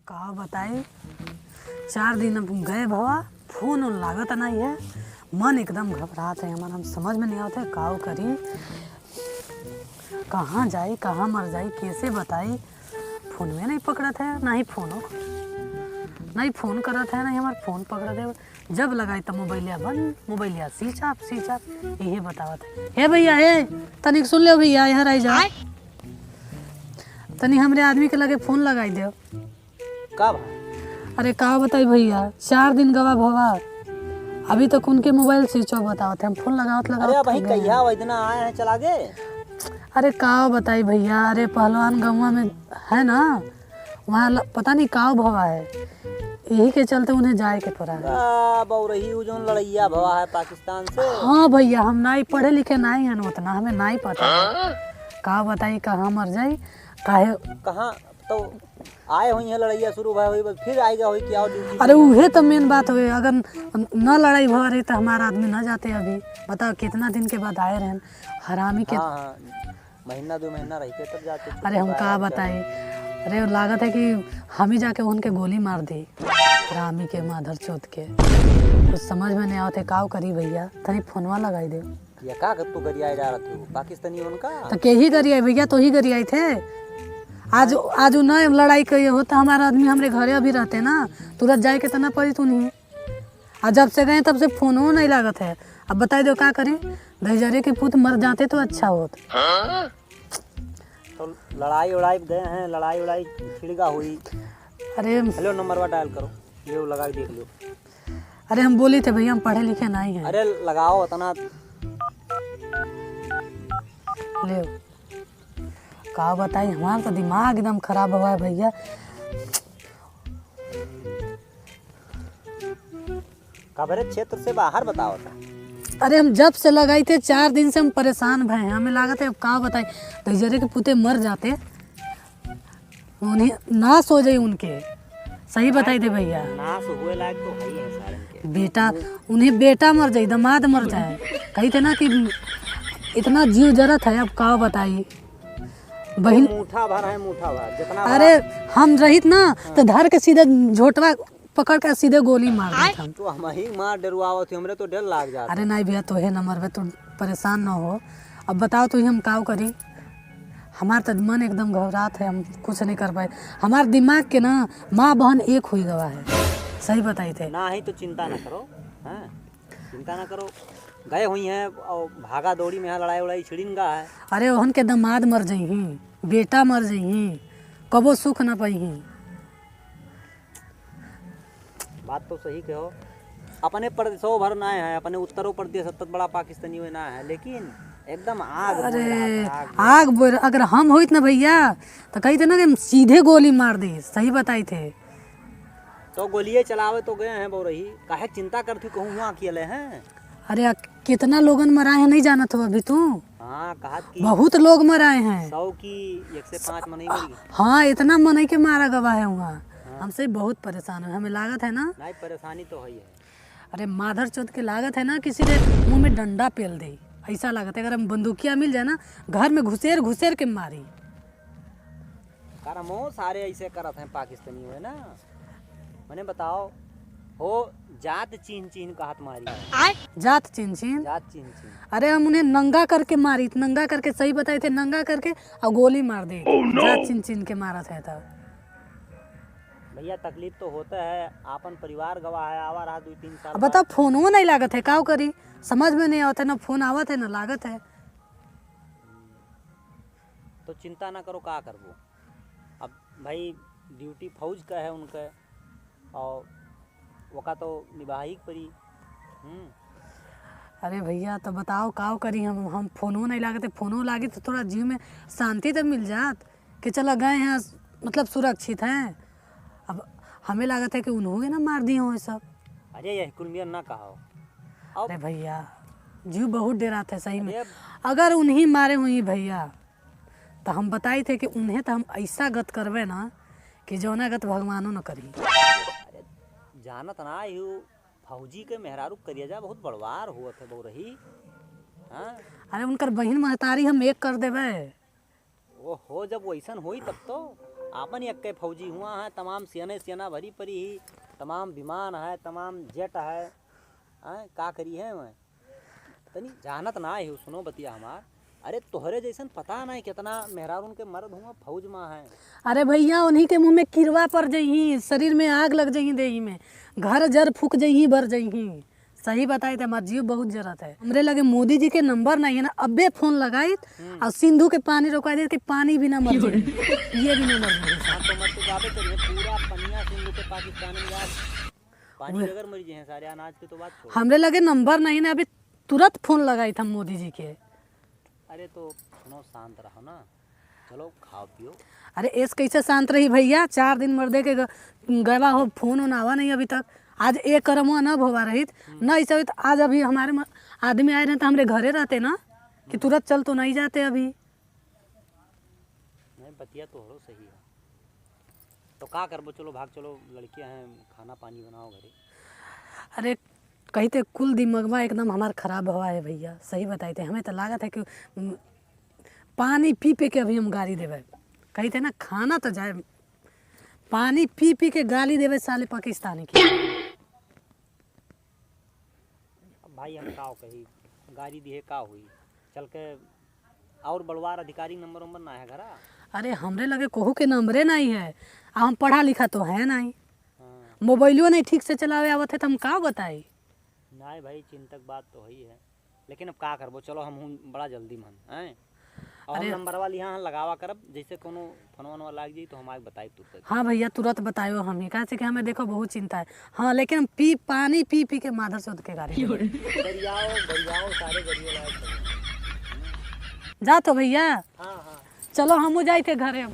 का बताई 4 दिन अब गए भवा, फोन उन लागत नहीं है, मन एकदम घबरात है हमारा, हम समझ में नहीं आता का करी, कहाँ जाई कहाँ मर जाई कैसे बताई। फोन में नहीं पकड़त है, ना ही नहीं फोन करत है, नहीं हमारे फोन पकड़त है। जब लगाई तब मोबाइलिया बंद, मोबाइलिया स्विच ऑफ यही बतावत है। हे भैया हे तनिक सुन लो भैया, यहाँ रह जा तनी हमरे आदमी के लगे फोन लगाई दो। कब? अरे का बताई भैया 4 दिन गवा भवा, अभी तक उनके मोबाइल स्विच ऑफ बतावत है, हम फोन लगावत अरे भाई कहिया इतना आए हैं चला गए। अरे का बताई भैया, अरे पहलवान गौवा में है ना, वहाँ पता नहीं का भवा है, यही के चलते उन्हें जाए के पड़ा है। बौरही जो लड़ैया भवा है पाकिस्तान से। हाँ भैया हम नहीं पढ़े लिखे नहीं हैं उतना, हमें नहीं पता है। का बताई कहाँ मर जाई काहे। कहाँ तो आए हुई है लड़ैया शुरू भाई, फिर आएगा हुई क्या ड्यूटी। अरे उहे तो मेन बात हुई, अगर न लड़ाई भवा रही तो हमारा आदमी न जाते। अभी बताओ कितना दिन के बाद आए रहे हरामी के। हाँ, महीना 2 महीना रह के तब जाते। अरे हम का बताई, अरे लागत है कि हम ही जाके उनके गोली मार दी रामी के माधर चौथ के। कुछ समझ में नहीं आते का करी भैया, तनी फोनवा लगाई दे। ये का तू गरियाए जा रहे थे पाकिस्तानी उनका तो के ही गरियाए भैया, तो ही गरियाए थे। आज न लड़ाई कही होता हमारा आदमी हमारे घरे अभी रहते ना, तुरंत जाए के तना पड़ी तू नहीं। और जब से गए तब से फोनो नहीं लागत है। अब बताई दो क्या करें, दहजरे के पुत मर जाते तो अच्छा होता। तो लड़ाई उड़ाई गए हैं, लड़ाई उड़ाई छिड़गा हुई। अरे हेलो नंबर डायल करो, ये लगा के देख लो। अरे हम बोली थे भैया हम पढ़े लिखे नहीं हैं। अरे लगाओ इतना ले का बताई, हमारा तो दिमाग एकदम खराब हुआ है भैया। कबरे क्षेत्र से बाहर बताओ था। अरे हम जब से लगाई थे 4 दिन से हम परेशान भय हैं, हमें लागत है अब का बताई दहजरे के पुते मर जाते, उन्हें नाश हो जाए उनके। सही बताई थे भैया, नाश हुए लायक तो है ही है सारे के। बेटा उन्हें बेटा मर जाए, दामाद मर जाए, कही थे ना कि इतना जीव जरत है। अब का बताई बहन, मुठा भर है, मुठा भर जितना। अरे हम रहित ना तो धर के सीधे झोटवा पकड़ के सीधे गोली मार देते हम। तो हम ही मार डरवाओ थे, हमरे तो डर लाग जाता। अरे नहीं भैया तो है नंबर पे, तो परेशान ना हो। अब बताओ तो हम का करी, हमार तो मन एकदम घबरात है, हम कुछ नहीं कर पाए। हमारे दिमाग के ना माँ बहन एक हुई गवा है। सही बताई थे ना ही तो चिंता ना करो, हैं चिंता ना करो। गए हुई हैं और भागा दौड़ी में यहाँ लड़ाई उड़ाई छिड़िनगा है। अरे ओहन के दामाद मर जाही, बेटा मर जाही, कबो सुख ना पाही। बात तो सही कहो। अपने प्रदेशों भर ना है, अपने उत्तरों प्रदेश सतत बड़ा पाकिस्तानी हुए ना है, लेकिन एकदम आग। अरे आग बोल, अगर हम होइत ना भैया तो कही थे ना कि हम सीधे गोली मार दी। सही बताई थे। तो गोलियां चलावे तो गए हैं बौरही, काहे चिंता करती कहूँ वहाँ अकेले हैं। अरे कितना लोगन मराए हैं नहीं जानत हो अभी तू। हाँ कहा कि बहुत लोग मराए हैं, 100 की 105 मनई मर गई। हाँ इतना मनई के मारा गवा है वहाँ। हमसे बहुत परेशान है, हमें लागत है ना। नहीं परेशानी तो है ही है। अरे माधर चौथ के लागत है ना किसी ने मुंह में डंडा पेल दे, ऐसा लागत है। अगर हम बंदूकिया मिल जाए ना घर में घुसेर के मारी। करमो सारे ऐसे करत हैं पाकिस्तानी हुए ना। मैंने बताओ हो जात चीन चीन का हाथ मारी, जात चिन चिन। जात चीन चीन। अरे हम उन्हें नंगा करके मारी, नंगा करके। सही बताए थे, नंगा करके और गोली मार दे। जात चिन चिन के मारा था तब। भैया तकलीफ तो होता है, आपन परिवार गवा है, आवा रहा 2-3 साल। अब बताओ फोनो नहीं लागत है, का करी समझ में नहीं आता, ना फोन आवत है ना लागत है। तो चिंता ना करो, का करबो। अब भाई ड्यूटी फौज का है उनका, और वका तो निभाही पड़ी। अरे भैया तो बताओ का करी, हम फोनो नहीं लागत है। फोनो लागी तो थोड़ा जीव में शांति तो मिल जात कि चला गए हैं, मतलब सुरक्षित हैं। अब हमें लागत है कि उन्होंने ना मार दिए हो सब। अरे यह कुलमियन ना कहो। अरे भैया जीव बहुत डेरात है सही में। अगर उन्हीं मारे हुई भैया तो हम बताई थे कि उन्हें तो हम ऐसा गत करवे ना कि जौना गत भगवानो न करी। अरे जानत ना यू फौजी के मेहरारू करिया जा बहुत बड़वार हुआ थे बौरही। हाँ अरे उनकर बहन महतारी हम एक कर देवे। वो हो जब वैसन होई तब तो आपन यक्के फौजी हुआ है, तमाम सियाना भरी परी ही, तमाम विमान है, तमाम जेट है, का करी है मैं तनी जानत ना है। सुनो बतिया हमार, अरे तोहरे जैसन पता नहीं कितना मेहरारून के मर्द हुआ फौज में है। अरे भैया उन्हीं के मुंह में किरवा पर जही, शरीर में आग लग जही, देही में घर जर फूक जही, बर जही। सही बताई थे, हमार जीव बहुत जरूरत है। हमरे लगे मोदी जी के नंबर नहीं है ना, अबे फोन लगाई और सिंधु के पानी रोका दे कि पानी भी ना मर जाए, ये भी ना मर जाए। हाँ तो मत तो जाबे करिए, पूरा पनिया सिंधु के पाकिस्तान में यार पानी अगर मर जाए सारे अनाज पे तो बात छोड़। हमरे लगे नंबर नहीं ना, अभी तुरंत फोन लगाई था मोदी जी के। अरे तो सुनो, शांत रहो ना, चलो खाओ पियो। अरे ऐस कैसे शांत रही भैया, 4 दिन मर्दे के गवा हो, फोन ओन आवा नहीं अभी तक। आज एक करमुआ न होवा रही न, ऐसा हुई तो आज अभी हमारे आदमी आए रहे तो हमारे घरे रहते ना, कि तुरंत चल तो नहीं जाते अभी। नहीं बतिया तो हो सही है, तो का करबो, चलो भाग चलो, लड़कियां हैं, खाना पानी बनाओ घरे। अरे कहते कुल दिमागवा एकदम हमार खराब हुआ है भैया, सही बताए थे। हमें तो लागत है कि पानी पी पी के अभी हम गाली देवे। कहते ना खाना तो जाए, पानी पी पी के गाली देवे साले पाकिस्तानी की। भाई हम का कही, गाड़ी दिए का हुई, चल के और बड़वार अधिकारी नंबर वंबर ना है घरा। अरे हमरे लगे कोहू के नंबरे नहीं है, आ हम पढ़ा लिखा तो है नहीं, हाँ मोबाइलो नहीं ठीक से चलावे आवत है, तो हम का बताई। नहीं भाई चिंतक बात तो ही है, लेकिन अब का करबो, चलो हम बड़ा जल्दी मन हैं और हम नंबर वाली यहाँ लगावा करब, जैसे कोनो फोन लाग जाई तो हमारे बताई तुरंत। हाँ भैया तुरंत बतायो, हम ही कहा कि हमें देखो बहुत चिंता है। हाँ लेकिन हम पानी पी पी के माधर से उठ के गाड़ी गरियाओ सारे गरियो लायक। जा तो भैया, हाँ हाँ चलो हम जाए थे घरे।